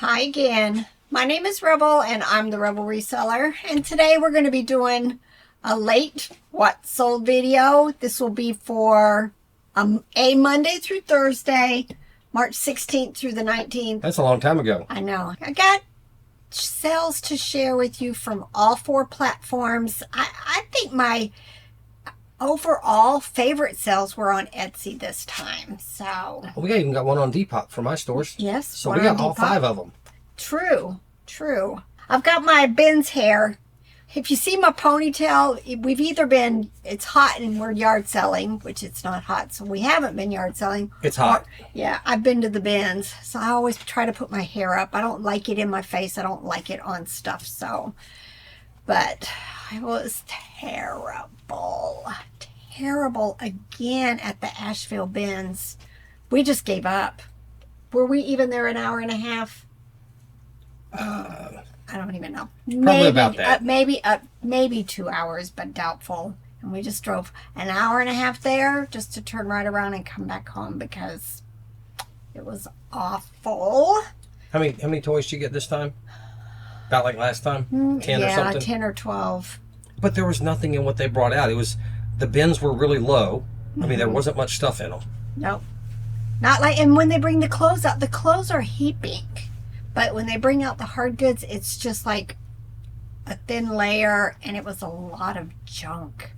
Hi again. My name is Rebel and I'm the Rebel Reseller. And today we're going to be doing a late what sold video. This will be for a Monday through Thursday, March 16th through the 19th. That's a long time ago. I know. I got sales to share with you from all 4 platforms. I think my overall favorite sales were on Etsy this time. So We even got one on Depop for my stores. yes, So we got all 5 of them. True. I've got my Ben's hair. If you see my ponytail, we've either been, it's hot and we're yard selling, which it's not hot, so we haven't been yard selling. It's hot. Yeah, I've been to the Ben's, so I always try to put my hair up. I don't like it in my face. I don't like it on stuff, so. But it was terrible. Terrible again at the Asheville Ben's. We just gave up. Were we even there an hour and a half? I don't even know. Probably about that. Maybe 2 hours, but doubtful. And we just drove an hour and a half there just to turn right around and come back home because it was awful. How many toys did you get this time? About like last time? 10 or something? 10 or 12. But there was nothing in what they brought out. It was, the bins were really low. I mean, there wasn't much stuff in them. Nope. Not like, and when they bring the clothes out, the clothes are heaping. But when they bring out the hard goods, it's just like a thin layer, and it was a lot of junk.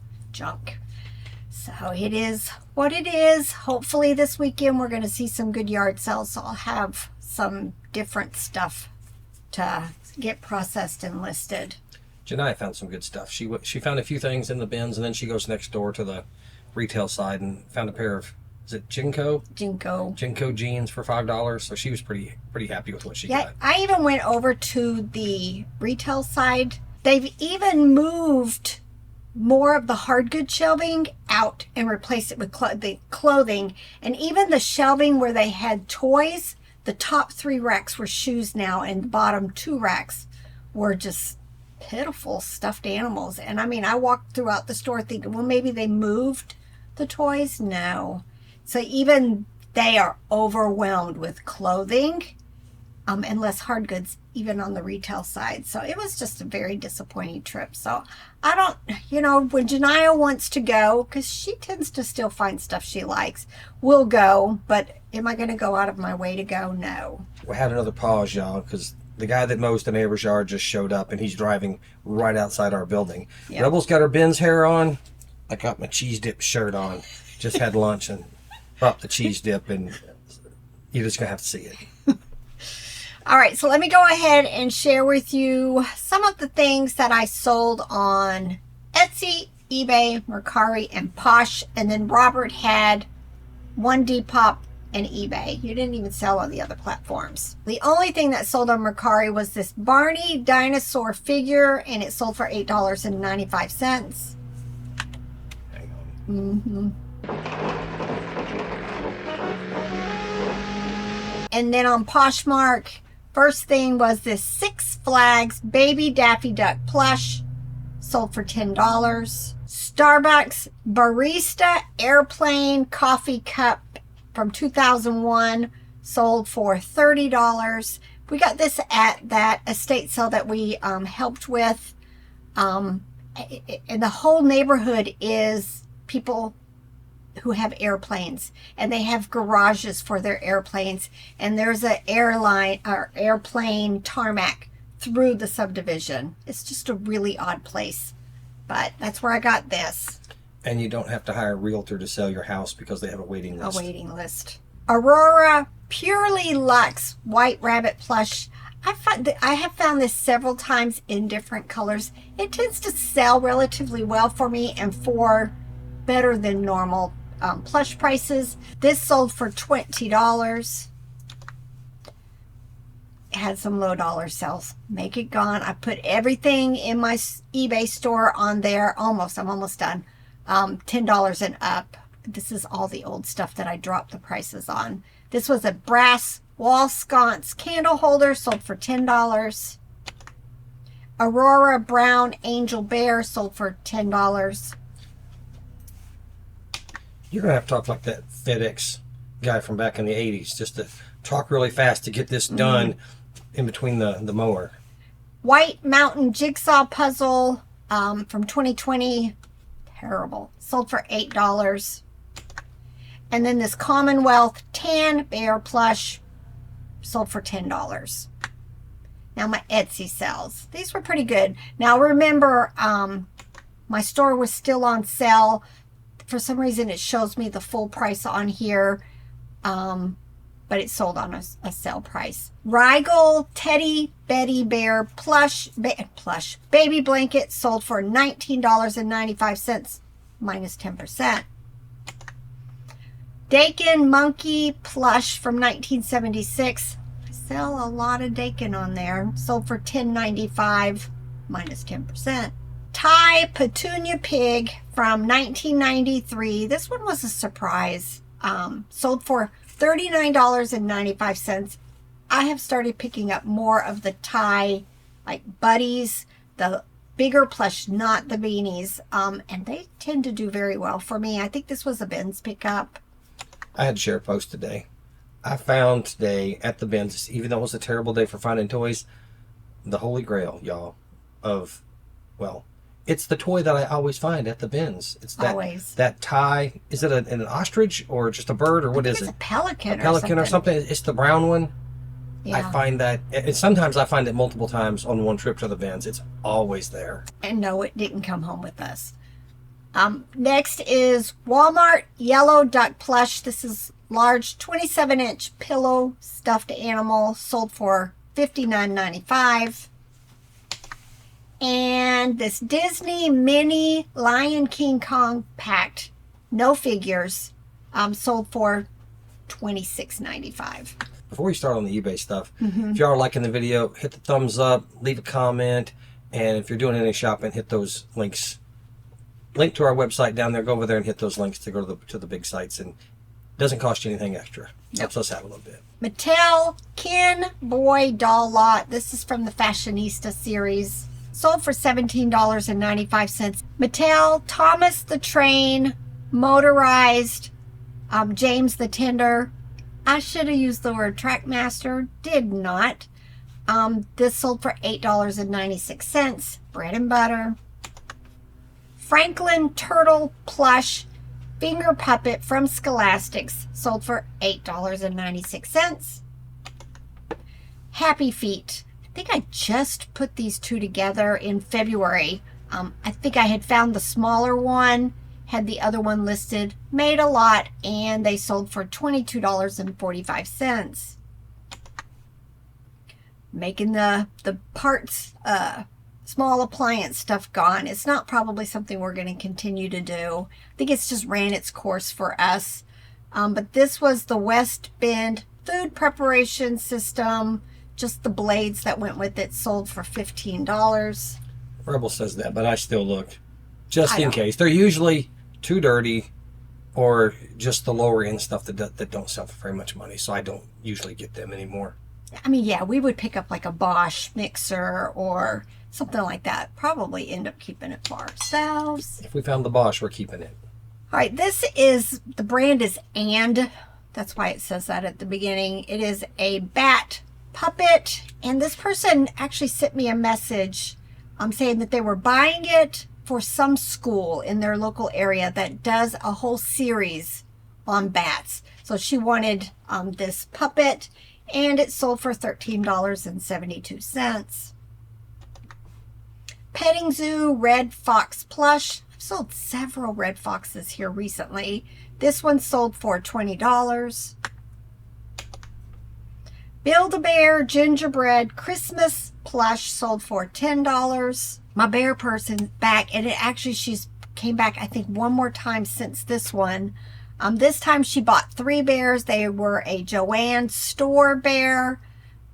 So it is what it is. Hopefully this weekend we're going to see some good yard sales, so I'll have some different stuff to get processed and listed. Janai found some good stuff. She found a few things in the bins, and then she goes next door to the retail side and found a pair of, is it Jinko jeans for $5. So she was pretty happy with what she got. I even went over to the retail side. They've even moved more of the hard good shelving out and replaced it with the clothing. And even the shelving where they had toys, the top 3 racks were shoes now, and the bottom 2 racks were just pitiful stuffed animals. And I mean, I walked throughout the store thinking, well, maybe they moved the toys. No. So even they are overwhelmed with clothing and less hard goods, even on the retail side. So it was just a very disappointing trip. So I don't, when Janaya wants to go, because she tends to still find stuff she likes, we'll go. But am I going to go out of my way to go? No. We had another pause, y'all, because the guy that mows the neighbor's yard just showed up, and he's driving right outside our building. Yep. Rebel's got her Ben's hair on. I got my cheese dip shirt on. Just had lunch and brought the cheese dip, and you're just going to have to see it. All right, so let me go ahead and share with you some of the things that I sold on Etsy, eBay, Mercari, and Posh. And then Robert had one Depop and eBay. You didn't even sell on the other platforms. The only thing that sold on Mercari was this Barney dinosaur figure, and it sold for $8.95. Hang on. And then on Poshmark, first thing was this Six Flags Baby Daffy Duck plush, sold for $10. Starbucks Barista Airplane Coffee Cup from 2001, sold for $30. We got this at that estate sale that we helped with. And the whole neighborhood is people who have airplanes, and they have garages for their airplanes, and there's an airplane tarmac through the subdivision. It's just a really odd place, but that's where I got this. And you don't have to hire a realtor to sell your house because they have a waiting list. Aurora Purely Luxe White Rabbit plush. I have found this several times in different colors. It tends to sell relatively well for me and for better than normal plush prices. This sold for $20. It had some low dollar sales. Make it gone. I put everything in my eBay store on there. I'm almost done. $10 and up. This is all the old stuff that I dropped the prices on. This was a brass wall sconce candle holder, sold for $10. Aurora Brown Angel Bear sold for $10. You're going to have to talk like that FedEx guy from back in the 80s, just to talk really fast to get this done. in between the mower. White Mountain Jigsaw Puzzle from 2020. Terrible. Sold for $8. And then this Commonwealth Tan Bear Plush sold for $10. Now my Etsy sales. These were pretty good. Now remember, my store was still on sale. For some reason it shows me the full price on here, but it sold on a sale price. Rigel Teddy Betty Bear Plush Baby Blanket sold for $19.95 minus 10%. Dakin Monkey Plush from 1976. I sell a lot of Dakin on there. Sold for $10.95 minus 10%. Thai Petunia Pig from 1993. This one was a surprise. Sold for $39.95. I have started picking up more of the Thai, like buddies, the bigger plush, not the beanies. And they tend to do very well for me. I think this was a Ben's pickup. I had to share a post today. I found today at the bins, even though it was a terrible day for finding toys, the holy grail, y'all, of, well, it's the toy that I always find at the bins. It's that always. That tie. Is it an ostrich or just a bird or what is it? It's a pelican. A pelican or something. It's the brown one. Yeah. I find that, and sometimes I find it multiple times on one trip to the bins. It's always there. And no, it didn't come home with us. Next is Walmart Yellow Duck Plush. This is large 27-inch pillow stuffed animal, sold for $59.95. And this Disney Mini Lion King Kong Packed, no figures, sold for $26.95. Before we start on the eBay stuff, if y'all are liking the video, hit the thumbs up, leave a comment, and if you're doing any shopping, hit those links. Link to our website down there. Go over there and hit those links to go to the big sites, and it doesn't cost you anything extra. Helps us out a little bit. Mattel Ken Boy Doll Lot. This is from the Fashionista series. Sold for $17.95. Mattel Thomas the Train Motorized James the Tender. I should have used the word Trackmaster. Did not. This sold for $8.96. Bread and butter. Franklin Turtle Plush Finger Puppet from Scholastics. Sold for $8.96. Happy Feet. I think I just put these two together in February. I think I had found the smaller one, had the other one listed, made a lot, and they sold for $22.45. Making the parts, small appliance stuff gone. It's not probably something we're going to continue to do. I think it's just ran its course for us. But this was the West Bend food preparation system. Just the blades that went with it, sold for $15. Rebel says that, but I still look just in case. They're usually too dirty or just the lower end stuff that don't sell for very much money, so I don't usually get them anymore. I mean, yeah, we would pick up like a Bosch mixer or something like that. Probably end up keeping it for ourselves. If we found the Bosch, we're keeping it. All right, this is, the brand is And. That's why it says that at the beginning. It is a bat puppet, and this person actually sent me a message saying that they were buying it for some school in their local area that does a whole series on bats. So she wanted this puppet, and it sold for $13.72. Petting Zoo Red Fox Plush. I've sold several red foxes here recently. This one sold for $20. Build-A-Bear Gingerbread Christmas Plush sold for $10. My bear person's back, and she's came back, I think, one more time since this one. This time she bought 3 bears. They were a Joanne store bear,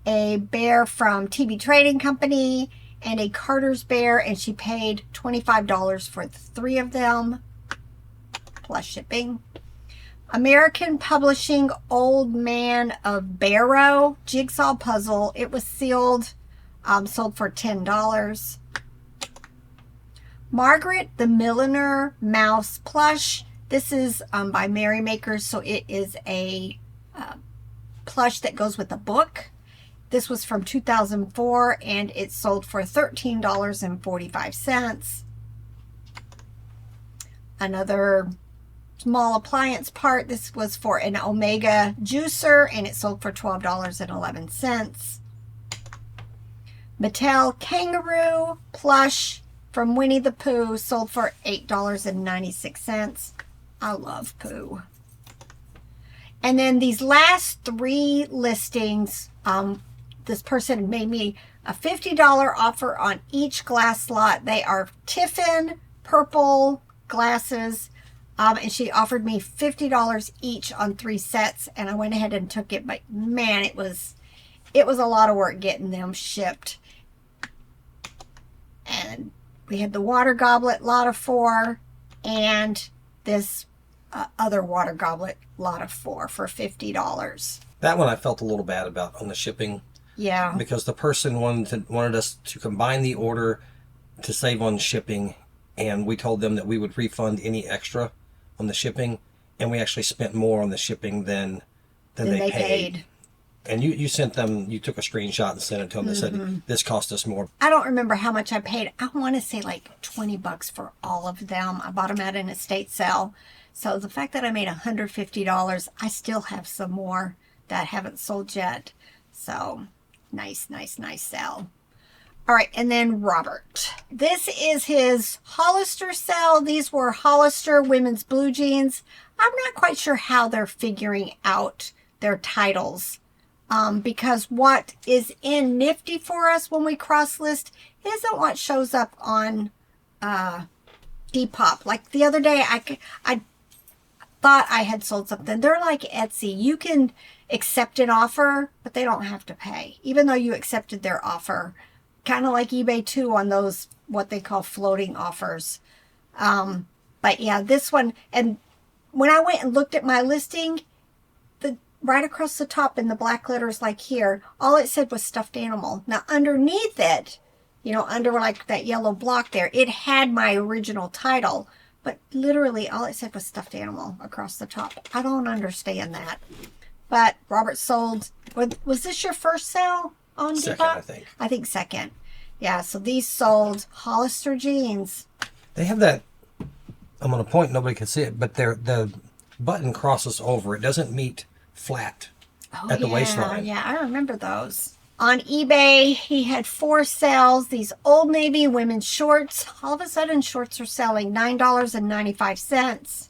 a bear from TB Trading Company, and a Carter's bear, and she paid $25 for the 3 of them, plus shipping. American Publishing Old Man of Barrow Jigsaw Puzzle. It was sealed, sold for $10. Margaret the Milliner Mouse Plush. This is by Merrymakers, so it is a plush that goes with a book. This was from 2004 and it sold for $13.45. Another small appliance part. This was for an Omega juicer and it sold for $12.11. Mattel Kangaroo plush from Winnie the Pooh sold for $8.96. I love Pooh. And then these last 3 listings, this person made me a $50 offer on each glass lot. They are Tiffin purple glasses, and she offered me $50 each on 3 sets, and I went ahead and took it. But man, it was a lot of work getting them shipped. And we had the water goblet lot of 4 and this other water goblet lot of 4 for $50. That one I felt a little bad about on the shipping. Yeah. Because the person wanted us to combine the order to save on shipping, and we told them that we would refund any extra on the shipping, and we actually spent more on the shipping than they paid. And you sent them, you took a screenshot and sent it to them that said, this cost us more. I don't remember how much I paid. I want to say like $20 for all of them. I bought them at an estate sale. So the fact that I made $150, I still have some more that haven't sold yet. So nice sale. All right, and then Robert. This is his Hollister sale. These were Hollister women's blue jeans. I'm not quite sure how they're figuring out their titles. Because what is in Nifty for us when we cross list isn't what shows up on Depop. Like the other day, I thought I had sold something. They're like Etsy. You can accept an offer, but they don't have to pay, even though you accepted their offer. Kind of like eBay too on those, what they call floating offers. But yeah, this one, and when I went and looked at my listing, right across the top in the black letters like here, all it said was stuffed animal. Now underneath it, under like that yellow block there, it had my original title, but literally all it said was stuffed animal across the top. I don't understand that. But Robert sold, was this your first sale on Depop? Second, I think. I think second. Yeah, so these sold Hollister jeans. They have that, I'm going to point, nobody can see it, but the button crosses over. It doesn't meet flat at the waistline. Yeah, I remember those. On eBay, he had 4 sales. These Old Navy women's shorts. All of a sudden, shorts are selling $9.95.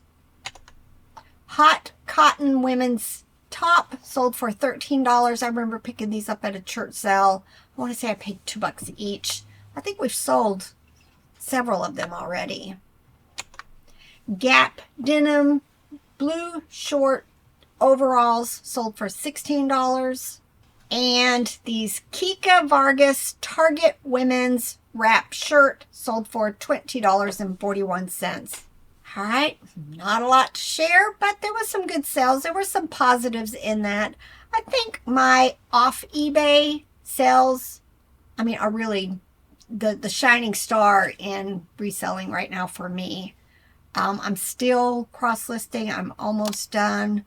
Hot cotton women's top sold for $13. I remember picking these up at a church sale. I want to say I paid $2 each. I think we've sold several of them already. Gap denim blue short overalls sold for $16. And these Kika Vargas Target women's wrap shirt sold for $20.41. All right, not a lot to share, but there was some good sales. There were some positives in that. I think my off eBay sales, are really the shining star in reselling right now for me. I'm still cross-listing. I'm almost done.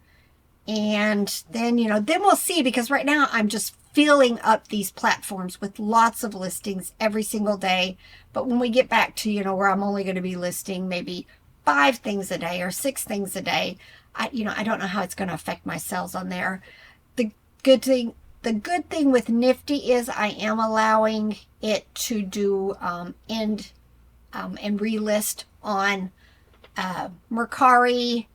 And then, then we'll see, because right now I'm just filling up these platforms with lots of listings every single day. But when we get back to, where I'm only going to be listing maybe 5 things a day or 6 things a day, I don't know how it's going to affect my sales on there. The good thing with Nifty is I am allowing it to do and relist on Mercari.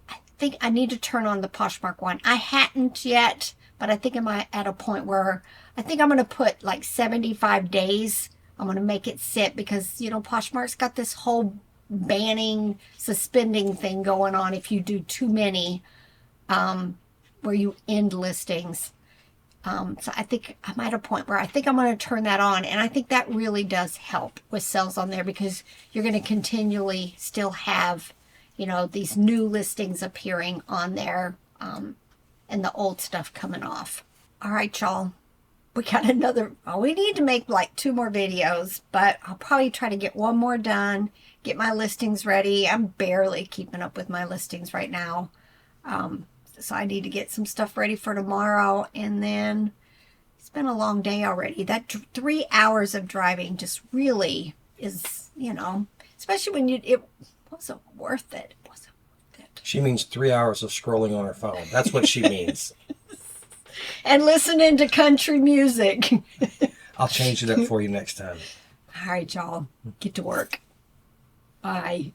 I think I need to turn on the Poshmark one. I hadn't yet, but I think I'm at a point where I think I'm going to put like 75 days. I'm going to make it sit because, Poshmark's got this whole banning, suspending thing going on if you do too many, where you end listings. So I think I'm at a point where I think I'm going to turn that on. And I think that really does help with sales on there, because you're going to continually still have, these new listings appearing on there, and the old stuff coming off. All right, y'all. We got we need to make like 2 more videos, but I'll probably try to get 1 more done, get my listings ready. I'm barely keeping up with my listings right now. So I need to get some stuff ready for tomorrow, and then it's been a long day already. That 3 hours of driving just really is, especially when it wasn't worth it. It wasn't worth it. She means 3 hours of scrolling on her phone. That's what she means. And listening to country music. I'll change it up for you next time. All right, y'all. Get to work. Bye.